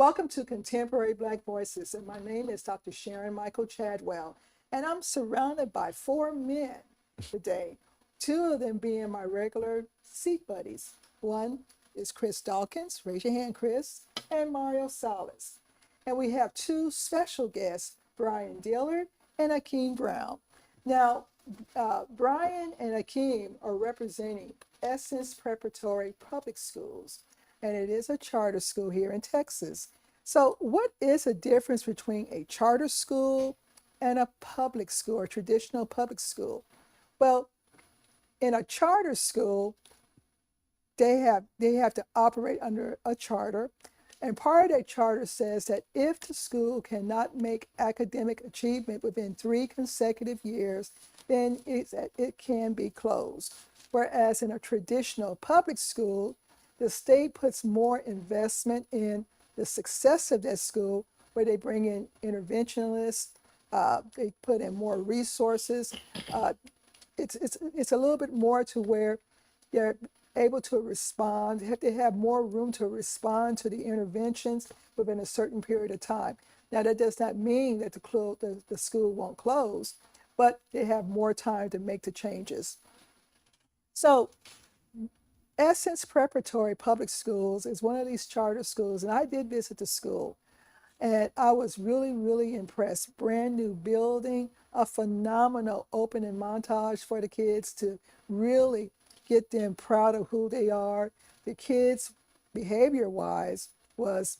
Welcome to Contemporary Black Voices, and my name is Dr. Sharon Michael Chadwell, and I'm surrounded by 4 men today, 2 of them being my regular seat buddies. One is Chris Dawkins, raise your hand, Chris, and Mario Solace. And we have 2 special guests, Brian Dillard and Akeem Brown. Now, Brian and Akeem are representing Essence Preparatory Public Schools, and it is a charter school here in Texas. So what is the difference between a charter school and a public school, a traditional public school? Well, in a charter school, they have to operate under a charter. And part of that charter says that if the school cannot make academic achievement within 3 consecutive years, then it can be closed. Whereas in a traditional public school, the state puts more investment in the success of that school, where they bring in interventionists, they put in more resources. It's a little bit more to where they're able to respond. They have more room to respond to the interventions within a certain period of time. Now, that does not mean that the school won't close, but they have more time to make the changes. So Essence Preparatory Public Schools is one of these charter schools, and I did visit the school, and I was really, really impressed. Brand new building, a phenomenal opening montage for the kids to really get them proud of who they are. The kids, behavior-wise, was,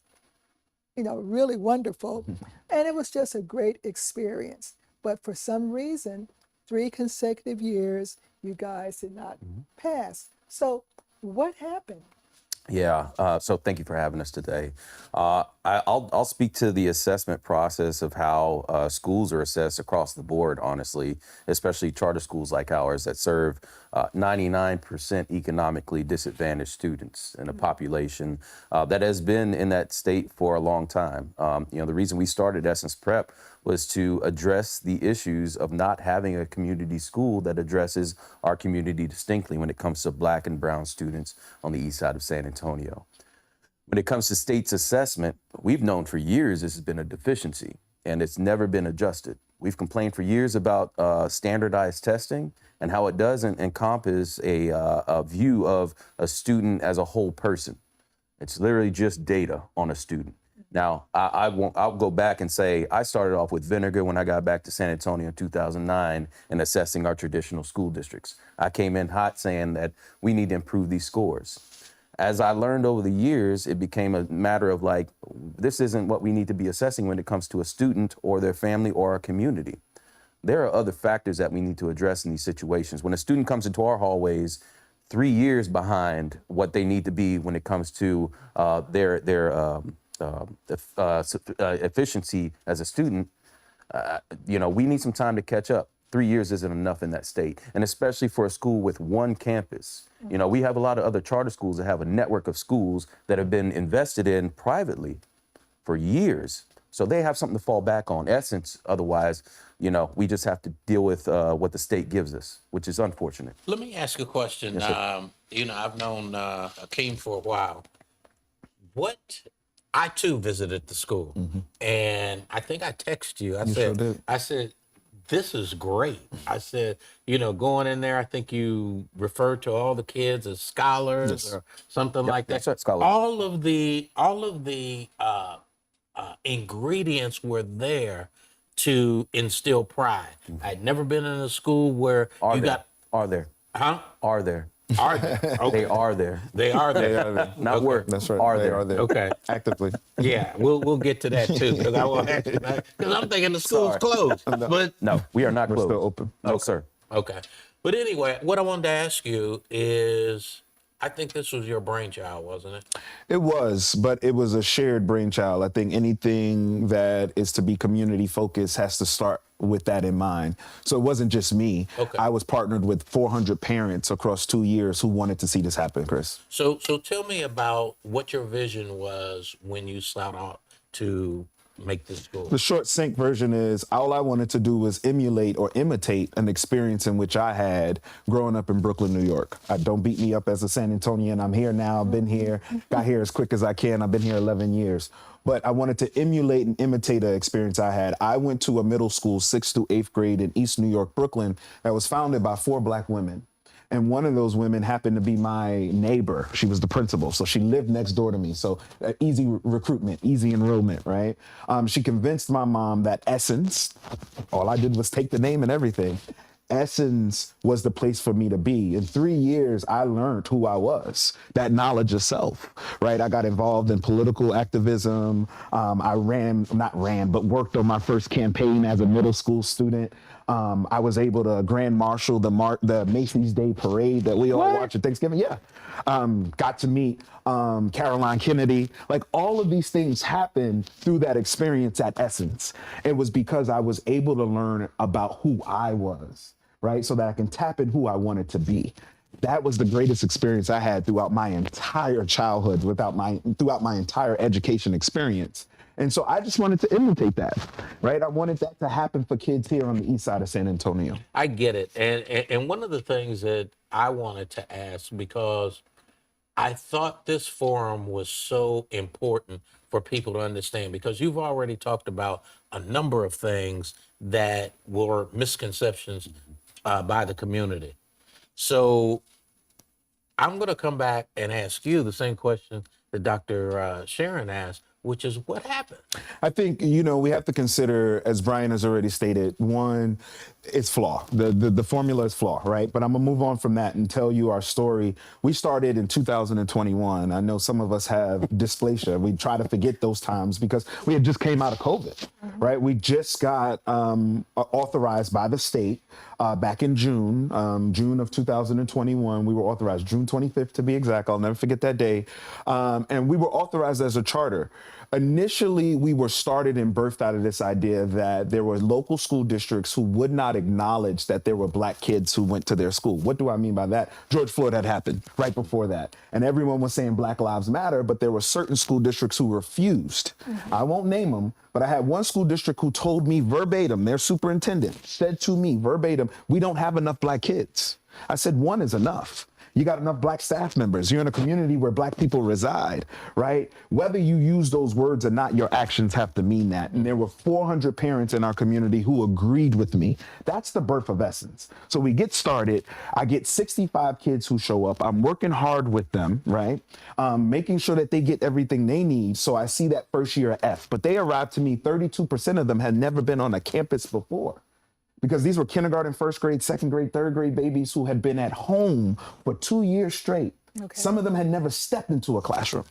really wonderful, and it was just a great experience. But for some reason, 3 consecutive years, you guys did not pass. So what happened? Yeah, so thank you for having us today. I'll speak to the assessment process of how schools are assessed across the board, honestly, especially charter schools like ours that serve 99% economically disadvantaged students in a population that has been in that state for a long time. The reason we started Essence Prep was to address the issues of not having a community school that addresses our community distinctly when it comes to Black and brown students on the east side of San Antonio. When it comes to state's assessment, we've known for years this has been a deficiency, and it's never been adjusted. We've complained for years about standardized testing and how it doesn't encompass a view of a student as a whole person. It's literally just data on a student. Now, I'll go back and say I started off with vinegar when I got back to San Antonio in 2009 and assessing our traditional school districts. I came in hot saying that we need to improve these scores. As I learned over the years, it became a matter of like, this isn't what we need to be assessing when it comes to a student or their family or our community. There are other factors that we need to address in these situations. When a student comes into our hallways 3 years behind what they need to be when it comes to their efficiency as a student, we need some time to catch up. 3 years isn't enough in that state, and especially for a school with 1 campus. We have a lot of other charter schools that have a network of schools that have been invested in privately for years. So they have something to fall back on. Essence, otherwise, we just have to deal with what the state gives us, which is unfortunate. Let me ask you a question. Yes, I've known Akeem for a while. I too visited the school, and I think I texted you. I said, this is great. I said, going in there, I think you referred to all the kids as scholars or something like that. That's right, scholars. All of the ingredients were there to instill pride. I'd never been in a school where Are there? Are there? Are they? Okay. They are there. They are there. They are there. Not Okay. work. That's right. Are They there? are there. Okay. Actively. Yeah, we'll get to that too, because I will ask you that, because I'm thinking the school's closed. But No, we are not We're closed. still open. No, sir. okay. But anyway, what I wanted to ask you is, I think this was your brainchild, wasn't it? It was, but it was a shared brainchild. I think anything that is to be community focused has to start with that in mind. So it wasn't just me. Okay. I was partnered with 400 parents across 2 years who wanted to see this happen, Chris. So tell me about what your vision was when you set out to make this school? The short sync version is all I wanted to do was emulate or imitate an experience in which I had growing up in Brooklyn, New York. Don't beat me up as a San Antonian. I'm here now. I've been here, got here as quick as I can. I've been here 11 years. But I wanted to emulate and imitate an experience I had. I went to a middle school, 6th through 8th grade in East New York, Brooklyn, that was founded by 4 Black women. And one of those women happened to be my neighbor. She was the principal. So she lived next door to me. So easy recruitment, easy enrollment, right? She convinced my mom that Essence, all I did was take the name and everything. Essence was the place for me to be. In 3 years, I learned who I was, that knowledge of self, right? I got involved in political activism. I worked on my first campaign as a middle school student. I was able to grand marshal the Macy's Day Parade that we all watch at Thanksgiving. Yeah. Got to meet Caroline Kennedy. Like, all of these things happened through that experience at Essence. It was because I was able to learn about who I was, right? So that I can tap in who I wanted to be. That was the greatest experience I had throughout my entire childhood, throughout my entire education experience. And so I just wanted to imitate that, right? I wanted that to happen for kids here on the east side of San Antonio. I get it. And one of the things that I wanted to ask, because I thought this forum was so important for people to understand, because you've already talked about a number of things that were misconceptions by the community. So I'm going to come back and ask you the same question that Dr. Sharon asked, which is, what happened? I think, we have to consider, as Brian has already stated, one, it's flawed. The formula is flawed, right? But I'm going to move on from that and tell you our story. We started in 2021. I know some of us have dysplasia. We try to forget those times because we had just came out of COVID, right? We just got authorized by the state back in June of 2021. We were authorized June 25th to be exact. I'll never forget that day. And we were authorized as a charter. Initially, we were started and birthed out of this idea that there were local school districts who would not acknowledge that there were Black kids who went to their school. What do I mean by that? George Floyd had happened right before that. And everyone was saying Black Lives Matter, but there were certain school districts who refused. I won't name them, but I had one school district who told me verbatim, their superintendent said to me verbatim, we don't have enough Black kids. I said, one is enough. You got enough Black staff members. You're in a community where Black people reside, right? Whether you use those words or not, your actions have to mean that. And there were 400 parents in our community who agreed with me. That's the birth of Essence. So we get started. I get 65 kids who show up. I'm working hard with them, right? Making sure that they get everything they need. So I see that first year at F. But they arrived to me, 32% of them had never been on a campus before. Because these were kindergarten, first grade, second grade, third grade babies who had been at home for 2 years straight. Okay. Some of them had never stepped into a classroom.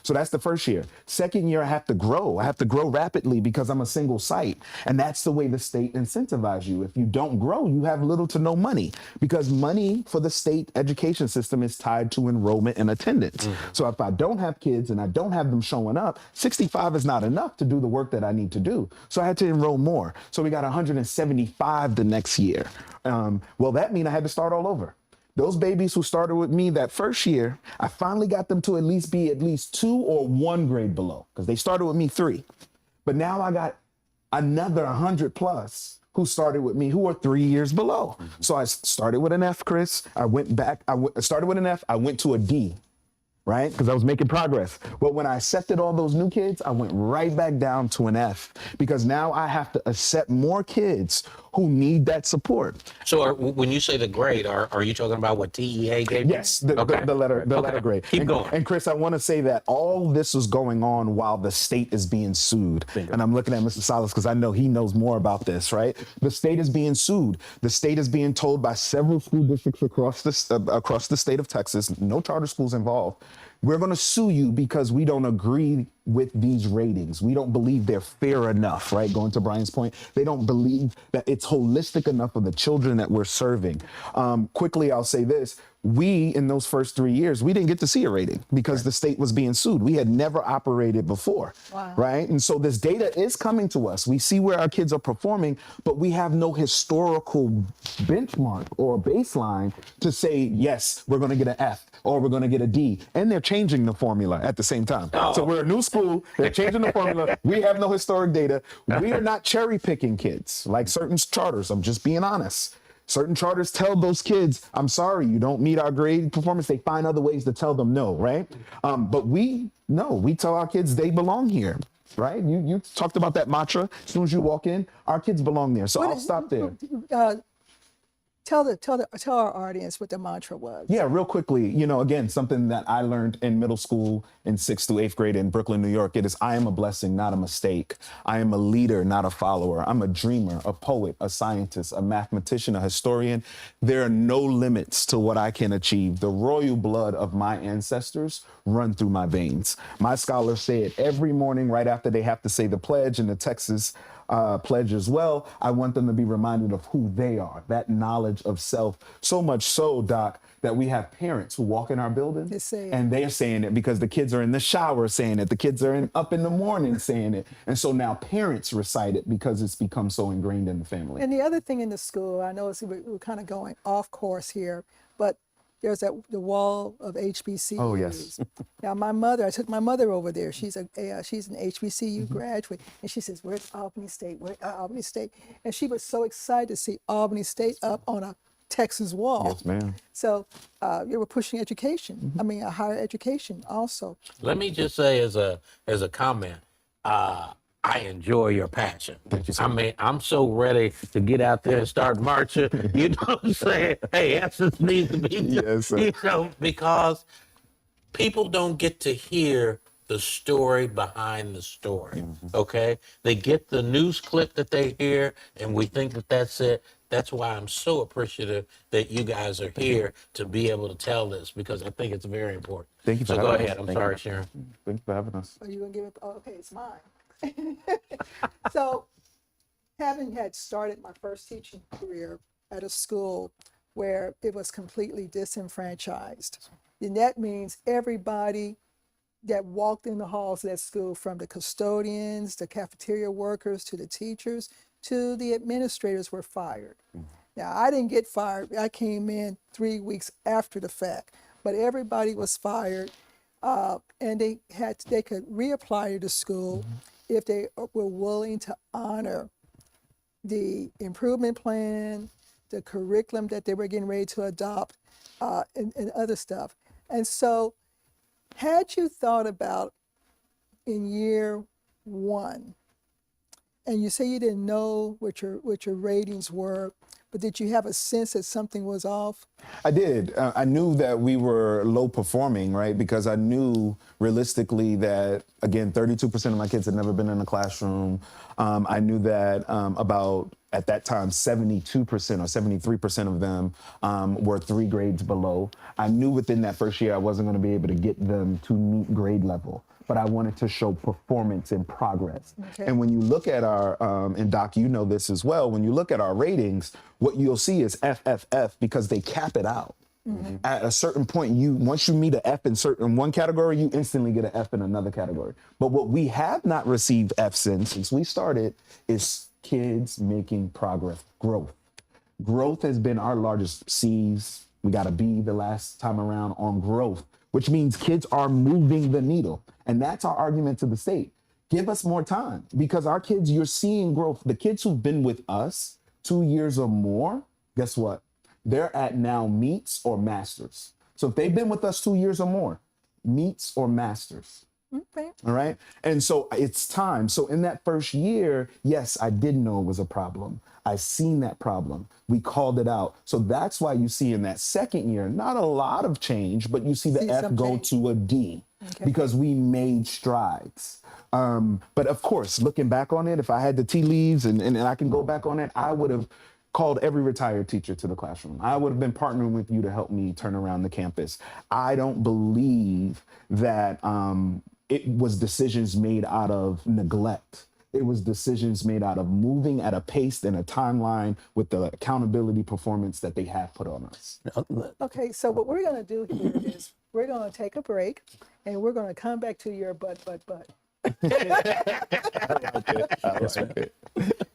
So that's the first year. Second year, I have to grow. I have to grow rapidly because I'm a single site. And that's the way the state incentivizes you. If you don't grow, you have little to no money, because money for the state education system is tied to enrollment and attendance. So if I don't have kids and I don't have them showing up, 65 is not enough to do the work that I need to do. So I had to enroll more. So we got 175 the next year. Well, that means I had to start all over. Those babies who started with me that first year, I finally got them to be at least 2 or 1 grade below, because they started with me 3. But now I got another 100 plus who started with me who are 3 years below. So I started with an F, Chris. I started with an F. I went to a D, right? Because I was making progress. But when I accepted all those new kids, I went right back down to an F, because now I have to accept more kids who need that support. So when you say the grade, are you talking about what TEA gave you? Yes, the letter grade. Keep going. And Chris, I want to say that all this was going on while the state is being sued. Bingo. And I'm looking at Mr. Solace because I know he knows more about this, right? The state is being sued. The state is being told by several school districts across the state of Texas, no charter schools involved, we're going to sue you because we don't agree with these ratings. We don't believe they're fair enough, right? Going to Brian's point, they don't believe that it's holistic enough for the children that we're serving. Quickly, I'll say this. we, in those first 3 years, we didn't get to see a rating because the state was being sued. We had never operated before, right? And so this data is coming to us. We see where our kids are performing, but we have no historical benchmark or baseline to say, yes, we're going to get an F or we're going to get a D. And they're changing the formula at the same time. So we're a new school. They're changing the formula. We have no historic data. We are not cherry picking kids like certain charters. I'm just being honest. Certain charters tell those kids, I'm sorry, you don't meet our grade performance. They find other ways to tell them no, right? But we tell our kids they belong here, right? You talked about that mantra. As soon as you walk in, our kids belong there. So I'll stop there. Tell our audience what the mantra was. Yeah, real quickly, again, something that I learned in middle school in 6th through 8th grade in Brooklyn, New York, it is, I am a blessing, not a mistake. I am a leader, not a follower. I'm a dreamer, a poet, a scientist, a mathematician, a historian. There are no limits to what I can achieve. The royal blood of my ancestors run through my veins. My scholars say it every morning right after they have to say the pledge in the Texas pledge as well. I want them to be reminded of who they are, that knowledge of self. So much so, Doc, that we have parents who walk in our building and they're saying it because the kids are in the shower saying it. The kids are up in the morning saying it. And so now parents recite it because it's become so ingrained in the family. And the other thing in the school, I know we're kind of going off course here, but there's the wall of HBCUs. Oh, yes. Now, I took my mother over there. She's an HBCU graduate. And she says, where's Albany State? Where's Albany State? And she was so excited to see Albany State up on a Texas wall. Yes, ma'am. So you were pushing education. I mean, a higher education also. Let me just say as a comment, I enjoy your passion. I mean, I'm so ready to get out there and start marching. You know what I'm saying? Hey, essence needs to be, Yes, sir. because people don't get to hear the story behind the story, okay? They get the news clip that they hear, and we think that that's it. That's why I'm so appreciative that you guys are here to be able to tell this, because I think it's very important. Thank you for So go having ahead. us. I'm sorry, Sharon. Thank you for having us. Are you going to give it? Oh, okay, it's mine. So, having had started my first teaching career at a school where it was completely disenfranchised, and that means everybody that walked in the halls of that school, from the custodians, the cafeteria workers, to the teachers, to the administrators, were fired. Now, I didn't get fired. I came in 3 weeks after the fact, but everybody was fired, and they could reapply to the school if they were willing to honor the improvement plan, the curriculum that they were getting ready to adopt, and other stuff. And so, had you thought about in year one, and you say you didn't know what your ratings were, but did you have a sense that something was off? I did. I knew that we were low performing, right? Because I knew realistically that, again, 32% of my kids had never been in a classroom. I knew that about, at that time, 72% or 73% of them were 3 grades below. I knew within that first year I wasn't going to be able to get them to meet grade level, but I wanted to show performance and progress. Okay. And when you look at our, and Doc, you know this as well, when you look at our ratings, what you'll see is FFF, because they cap it out. At a certain point, once you meet an F in one category, you instantly get an F in another category. But what we have not received Fs in since we started is kids making progress, growth. Growth has been our largest. C's. We got a B the last time around on growth, which means kids are moving the needle. And that's our argument to the state. Give us more time, because our kids, you're seeing growth. The kids who've been with us 2 years or more, guess what? They're at now meets or masters. So if they've been with us 2 years or more, meets or masters. Okay. All right. And so it's time. So in that first year, yes, I did know it was a problem. I seen that problem. We called it out. So that's why you see in that second year, not a lot of change, but you see the F go to a D, because we made strides. But of course, looking back on it, if I had the tea leaves and I can go back on it, I would have called every retired teacher to the classroom. I would have been partnering with you to help me turn around the campus. I don't believe that it was decisions made out of neglect. It was decisions made out of moving at a pace and a timeline with the accountability performance that they have put on us. Okay, so what we're going to do here is we're going to take a break and we're going to come back to your but. I like it.